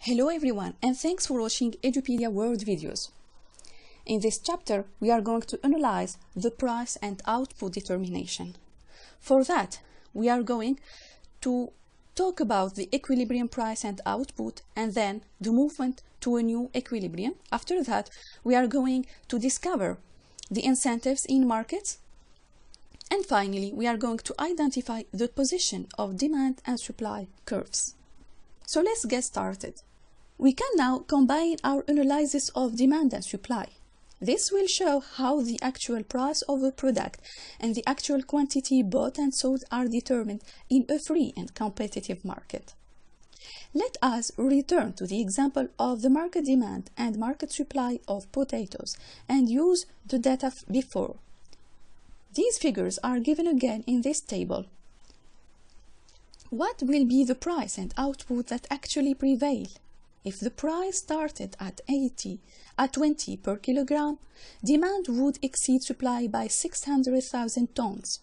Hello everyone, and thanks for watching Edupedia World videos. In this chapter, we are going to analyze the price and output determination. For that, we are going to talk about the equilibrium price and output, and then the movement to a new equilibrium. After that, we are going to discover the incentives in markets. And finally, we are going to identify the position of demand and supply curves. So let's get started. We can now combine our analysis of demand and supply. This will show how the actual price of a product and the actual quantity bought and sold are determined in a free and competitive market. Let us return to the example of the market demand and market supply of potatoes and use the data before. These figures are given again in this table. What will be the price and output that actually prevail? If the price started at 20 per kilogram, demand would exceed supply by 600,000 tons.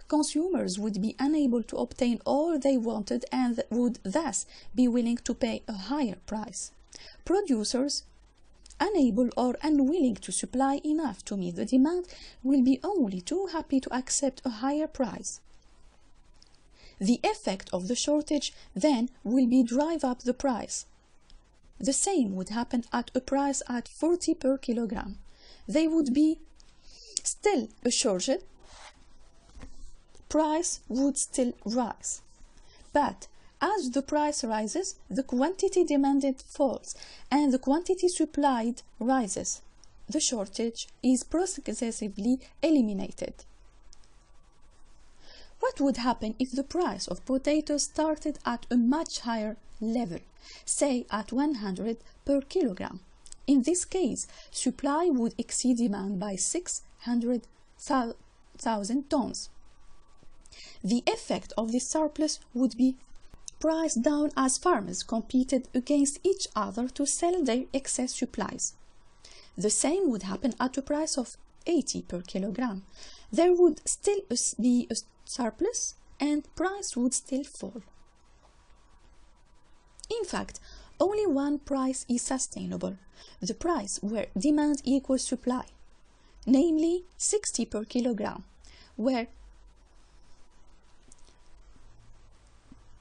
Consumers would be unable to obtain all they wanted and would thus be willing to pay a higher price. Producers, unable or unwilling to supply enough to meet the demand, will be only too happy to accept a higher price. The effect of the shortage then will be drive up the price. The same would happen at a price at 40 per kilogram. There would be still a shortage. Price would still rise. But as the price rises, the quantity demanded falls and the quantity supplied rises. The shortage is progressively eliminated. What would happen if the price of potatoes started at a much higher level, say at 100 per kilogram? In this case, supply would exceed demand by 600,000 tons. The effect of this surplus would be price down as farmers competed against each other to sell their excess supplies. The same would happen at a price of 80 per kilogram. There would still be a surplus and price would still fall. In fact, only one price is sustainable, the price where demand equals supply, namely 60 per kilogram, where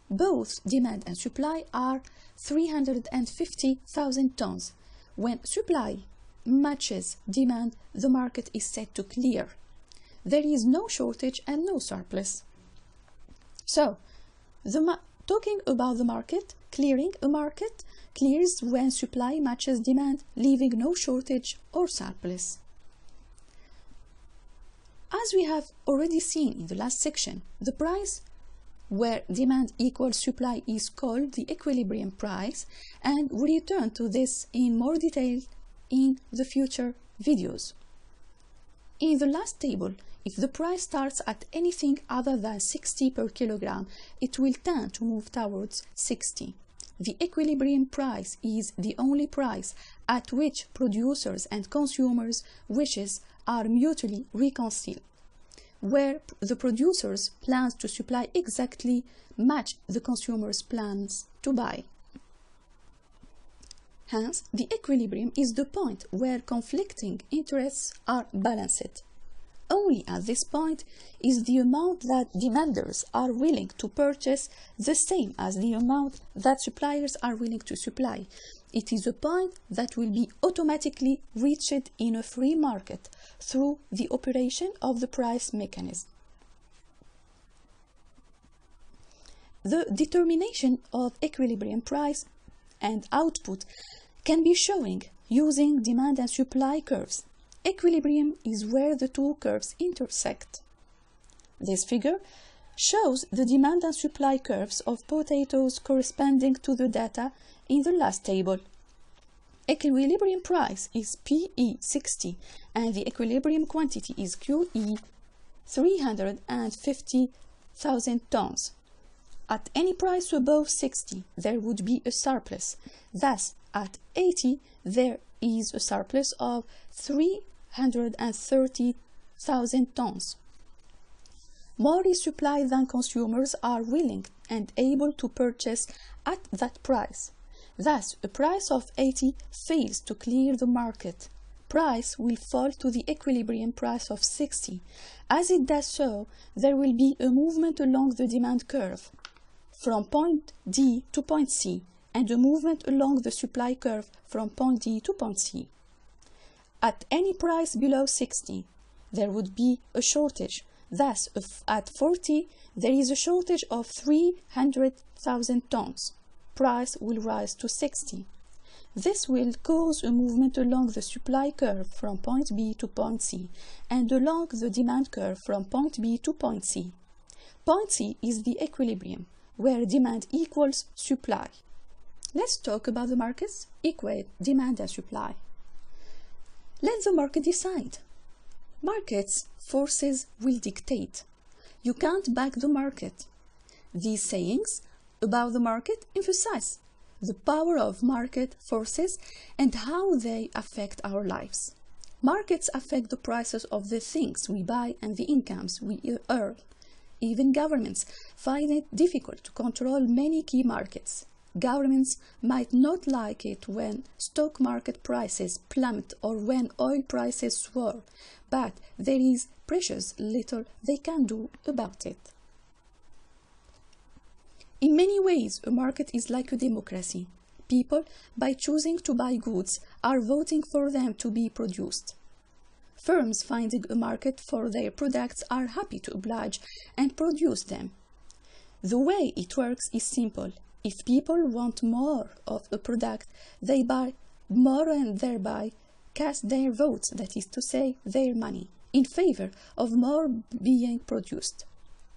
both demand and supply are 350,000 tons. When supply matches demand, the market is set to clear. There is no shortage and no surplus. So, talking about the market, clearing a market clears when supply matches demand, leaving no shortage or surplus. As we have already seen in the last section, the price where demand equals supply is called the equilibrium price, and we'll return to this in more detail in the future videos. In the last table, if the price starts at anything other than 60 per kilogram, it will tend to move towards 60. The equilibrium price is the only price at which producers and consumers' wishes are mutually reconciled, where the producers' plans to supply exactly match the consumers' plans to buy. Hence, the equilibrium is the point where conflicting interests are balanced. Only at this point is the amount that demanders are willing to purchase the same as the amount that suppliers are willing to supply. It is a point that will be automatically reached in a free market through the operation of the price mechanism. The determination of equilibrium price and output can be shown using demand and supply curves. Equilibrium is where the two curves intersect. This figure shows the demand and supply curves of potatoes corresponding to the data in the last table. Equilibrium price is PE 60 and the equilibrium quantity is QE 350,000 tons. At any price above 60, there would be a surplus. Thus, at 80, there is a surplus of 330,000 tons. More is supplied than consumers are willing and able to purchase at that price. Thus, a price of 80 fails to clear the market. Price will fall to the equilibrium price of 60. As it does so, there will be a movement along the demand curve from point D to point C, and a movement along the supply curve from point D to point C. At any price below 60, there would be a shortage. Thus, at 40, there is a shortage of 300,000 tons. Price will rise to 60. This will cause a movement along the supply curve from point B to point C, and along the demand curve from point B to point C. Point C is the equilibrium, where demand equals supply. Let's talk about the markets, equate demand and supply. Let the market decide. Markets forces will dictate. You can't back the market. These sayings about the market emphasize the power of market forces and how they affect our lives. Markets affect the prices of the things we buy and the incomes we earn. Even governments find it difficult to control many key markets. Governments might not like it when stock market prices plummet or when oil prices soar, but there is precious little they can do about it. In many ways, a market is like a democracy. People, by choosing to buy goods, are voting for them to be produced. Firms finding a market for their products are happy to oblige and produce them. The way it works is simple. If people want more of a product, they buy more and thereby cast their votes, that is to say, their money, in favor of more being produced.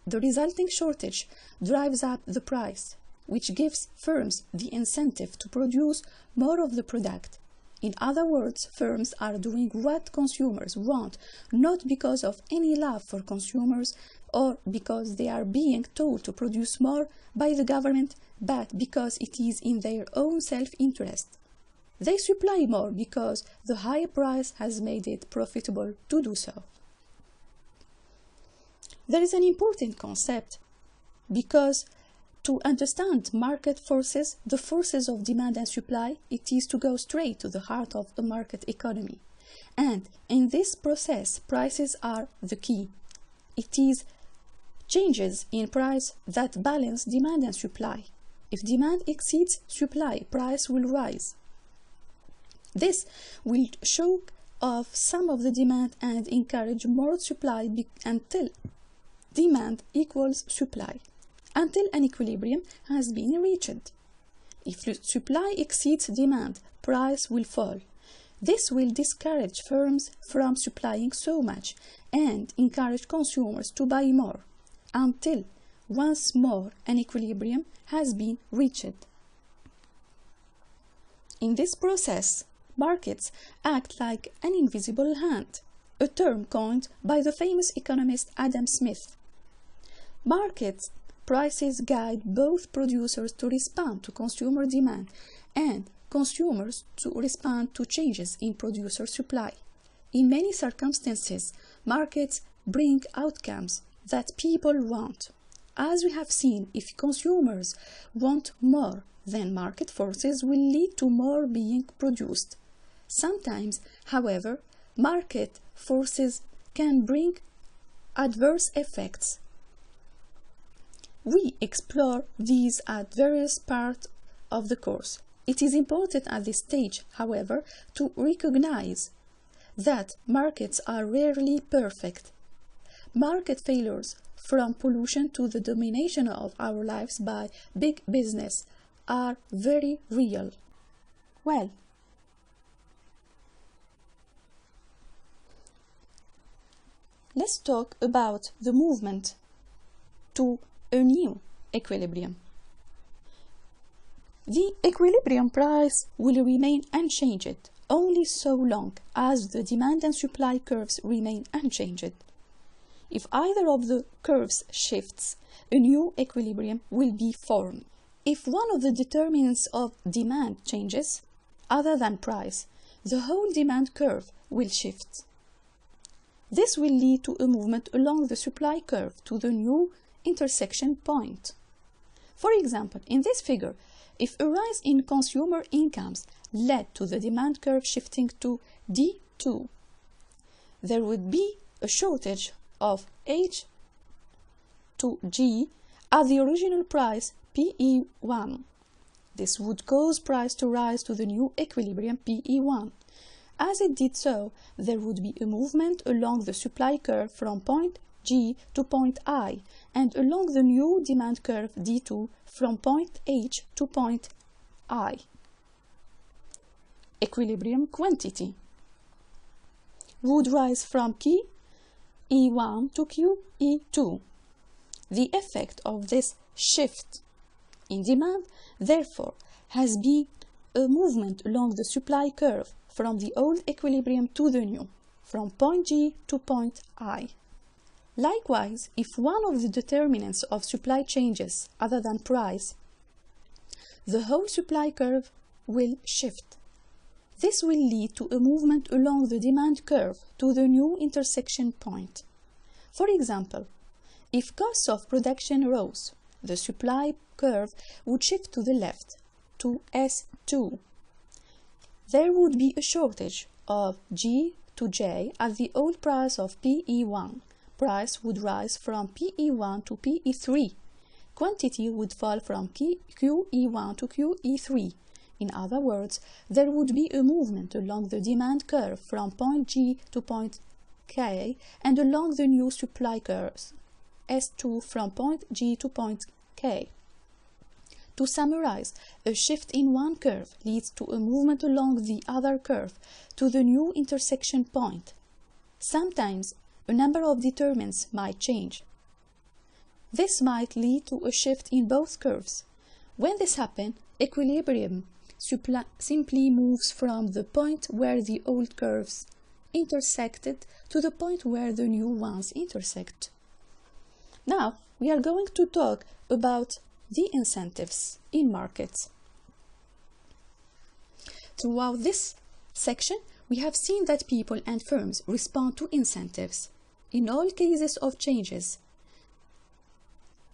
The resulting shortage drives up the price, which gives firms the incentive to produce more of the product. In other words, firms are doing what consumers want, not because of any love for consumers or because they are being told to produce more by the government, but because it is in their own self-interest. They supply more because the high price has made it profitable to do so. There is an important concept because to understand market forces, the forces of demand and supply, it is to go straight to the heart of the market economy. And in this process, prices are the key. It is changes in price that balance demand and supply. If demand exceeds supply, price will rise. This will choke off some of the demand and encourage more supply until demand equals supply, until an equilibrium has been reached. If supply exceeds demand, price will fall. This will discourage firms from supplying so much and encourage consumers to buy more, until once more an equilibrium has been reached. In this process, markets act like an invisible hand, a term coined by the famous economist Adam Smith. Market prices guide both producers to respond to consumer demand and consumers to respond to changes in producer supply. In many circumstances, markets bring outcomes that people want. As we have seen, if consumers want more, then market forces will lead to more being produced. Sometimes, however, market forces can bring adverse effects. We explore these at various parts of the course. It is important at this stage, however, to recognize that markets are rarely perfect. Market failures, from pollution to the domination of our lives by big business, are very real. Well, let's talk about the movement to a new equilibrium. The equilibrium price will remain unchanged only so long as the demand and supply curves remain unchanged. If either of the curves shifts, a new equilibrium will be formed. If one of the determinants of demand changes, other than price, the whole demand curve will shift. This will lead to a movement along the supply curve to the new intersection point. For example, in this figure, if a rise in consumer incomes led to the demand curve shifting to D2, there would be a shortage of H to G at the original price PE1. This would cause price to rise to the new equilibrium PE1. As it did so, there would be a movement along the supply curve from point G to point I, and along the new demand curve D2 from point H to point I. Equilibrium quantity would rise from QE1 to QE2. The effect of this shift in demand, therefore, has been a movement along the supply curve from the old equilibrium to the new, from point G to point I. Likewise, if one of the determinants of supply changes other than price, the whole supply curve will shift. This will lead to a movement along the demand curve to the new intersection point. For example, if costs of production rose, the supply curve would shift to the left, to S2. There would be a shortage of G to J at the old price of PE1. Price would rise from PE1 to PE3. Quantity would fall from QE1 to QE3. In other words, there would be a movement along the demand curve from point G to point K and along the new supply curves, S2 from point G to point K. To summarize, a shift in one curve leads to a movement along the other curve to the new intersection point. Sometimes, a number of determinants might change. This might lead to a shift in both curves. When this happens, equilibrium simply moves from the point where the old curves intersected to the point where the new ones intersect. Now, we are going to talk about the incentives in markets. Throughout this section, we have seen that people and firms respond to incentives in all cases of changes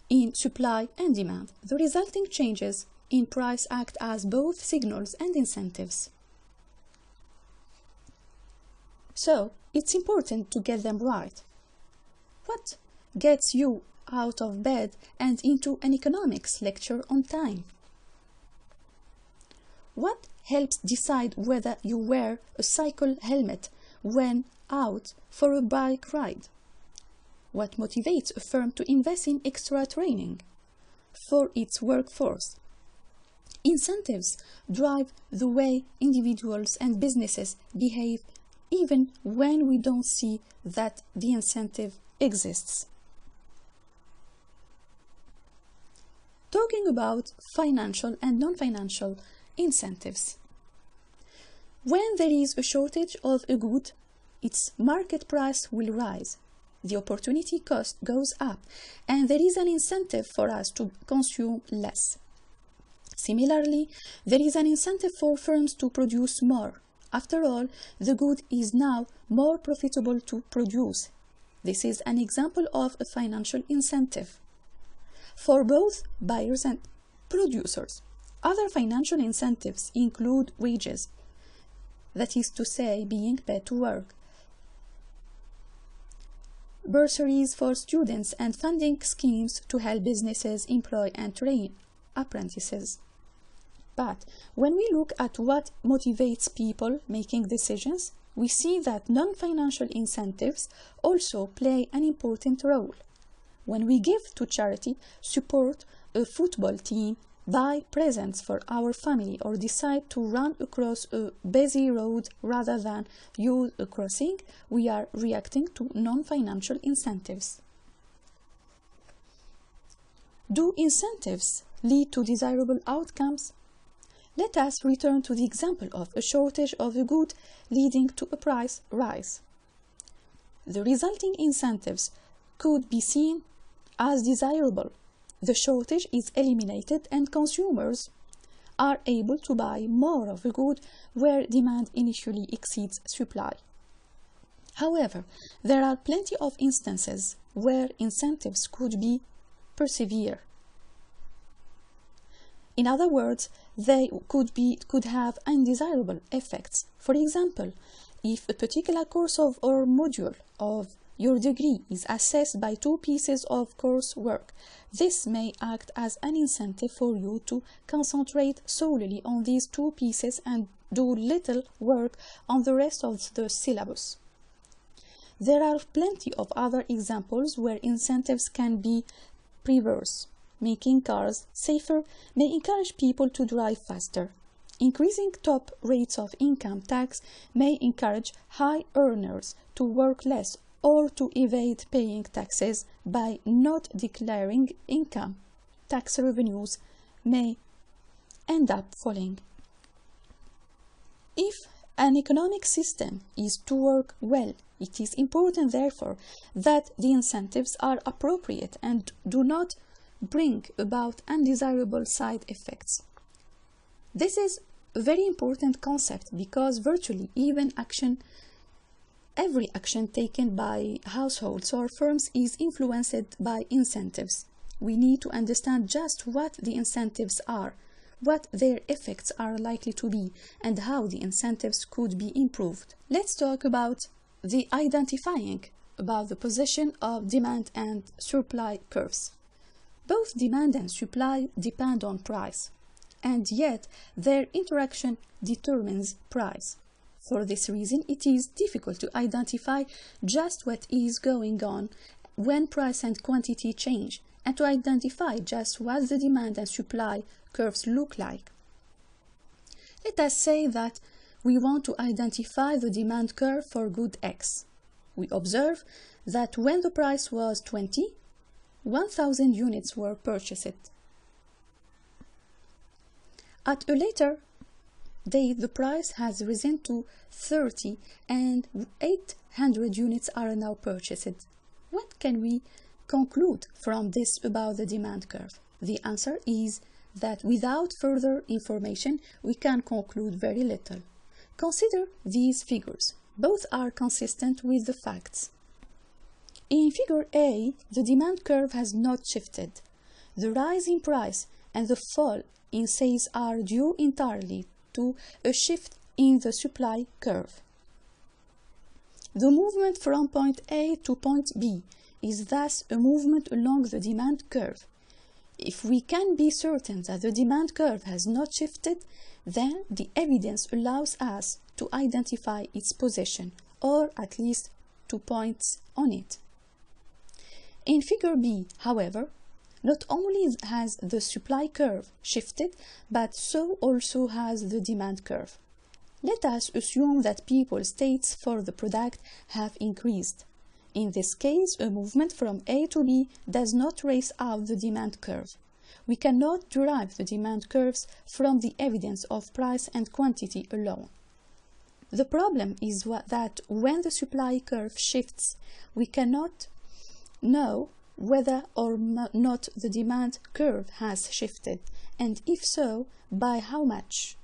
in supply and demand. The resulting changes in price act as both signals and incentives. So, it's important to get them right. What gets you out of bed and into an economics lecture on time? What helps decide whether you wear a cycle helmet when out for a bike ride? What motivates a firm to invest in extra training for its workforce? Incentives drive the way individuals and businesses behave even when we don't see that the incentive exists. Talking about financial and non-financial incentives. When there is a shortage of a good, its market price will rise. The opportunity cost goes up, and there is an incentive for us to consume less. Similarly, there is an incentive for firms to produce more. After all, the good is now more profitable to produce. This is an example of a financial incentive for both buyers and producers. Other financial incentives include wages, that is to say, being paid to work, bursaries for students, and funding schemes to help businesses employ and train apprentices. But when we look at what motivates people making decisions, we see that non-financial incentives also play an important role. When we give to charity, support a football team, buy presents for our family, or decide to run across a busy road rather than use a crossing, we are reacting to non-financial incentives. Do incentives lead to desirable outcomes? Let us return to the example of a shortage of a good leading to a price rise. The resulting incentives could be seen as desirable. The shortage is eliminated and consumers are able to buy more of a good where demand initially exceeds supply. However, there are plenty of instances where incentives could be persevere. In other words, they could have undesirable effects. For example, if a particular course or module of your degree is assessed by 2 pieces of coursework, this may act as an incentive for you to concentrate solely on these 2 pieces and do little work on the rest of the syllabus. There are plenty of other examples where incentives can be perverse. Making cars safer may encourage people to drive faster. Increasing top rates of income tax may encourage high earners to work less or to evade paying taxes by not declaring income. Tax revenues may end up falling. If an economic system is to work well, it is important, therefore, that the incentives are appropriate and do not bring about undesirable side effects. This is a very important concept because virtually every action taken by households or firms is influenced by incentives. We need to understand just what the incentives are, what their effects are likely to be, and how the incentives could be improved. Let's talk about the identifying about the position of demand and supply curves. Both demand and supply depend on price, and yet their interaction determines price. For this reason, it is difficult to identify just what is going on when price and quantity change, and to identify just what the demand and supply curves look like. Let us say that we want to identify the demand curve for good X. We observe that when the price was 20, 1,000 units were purchased. At a later date, the price has risen to 30 and 800 units are now purchased. What can we conclude from this about the demand curve? The answer is that without further information, we can conclude very little. Consider these figures. Both are consistent with the facts. In figure A, the demand curve has not shifted. The rise in price and the fall in sales are due entirely to a shift in the supply curve. The movement from point A to point B is thus a movement along the demand curve. If we can be certain that the demand curve has not shifted, then the evidence allows us to identify its position, or at least 2 points on it. In figure B, however, not only has the supply curve shifted, but so also has the demand curve. Let us assume that people's tastes for the product have increased. In this case, a movement from A to B does not raise out the demand curve. We cannot derive the demand curves from the evidence of price and quantity alone. The problem is that when the supply curve shifts, we cannot know whether or not the demand curve has shifted, and if so, by how much.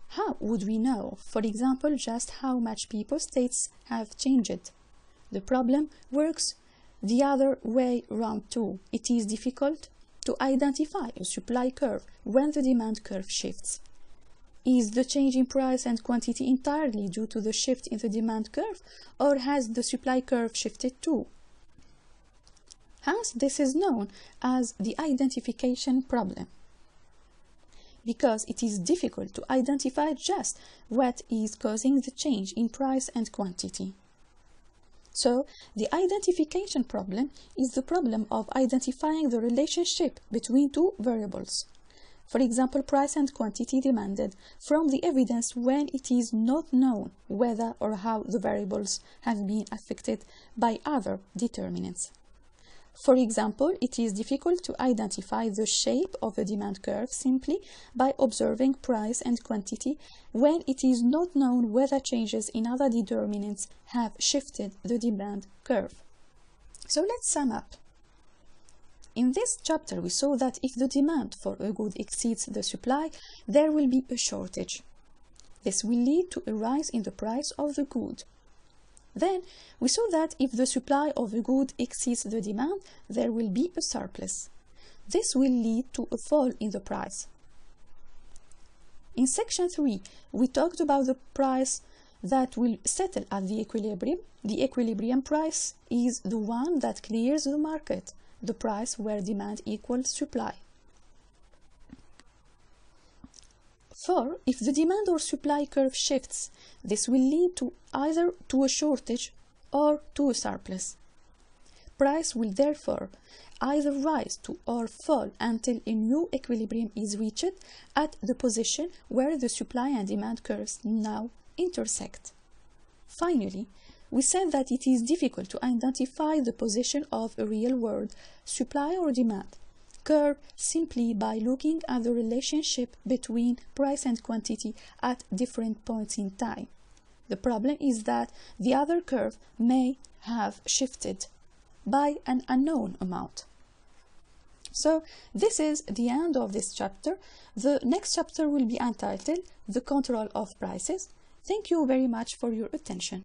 How would we know, for example, just how much people's tastes have changed? The problem works the other way around too. It is difficult to identify a supply curve when the demand curve shifts. Is the change in price and quantity entirely due to the shift in the demand curve, or has the supply curve shifted too? Hence, this is known as the identification problem, because it is difficult to identify just what is causing the change in price and quantity. So, the identification problem is the problem of identifying the relationship between 2 variables. For example, price and quantity demanded from the evidence when it is not known whether or how the variables have been affected by other determinants. For example, it is difficult to identify the shape of the demand curve simply by observing price and quantity when it is not known whether changes in other determinants have shifted the demand curve. So let's sum up. In this chapter, we saw that if the demand for a good exceeds the supply, there will be a shortage. This will lead to a rise in the price of the good. Then, we saw that if the supply of a good exceeds the demand, there will be a surplus. This will lead to a fall in the price. In section 3, we talked about the price that will settle at the equilibrium. The equilibrium price is the one that clears the market, the price where demand equals supply. For if the demand or supply curve shifts, this will lead to either to a shortage or to a surplus. Price will therefore either rise to or fall until a new equilibrium is reached at the position where the supply and demand curves now intersect. Finally, we said that it is difficult to identify the position of a real-world supply or demand curve simply by looking at the relationship between price and quantity at different points in time. The problem is that the other curve may have shifted by an unknown amount. So this is the end of this chapter. The next chapter will be entitled The Control of Prices. Thank you very much for your attention.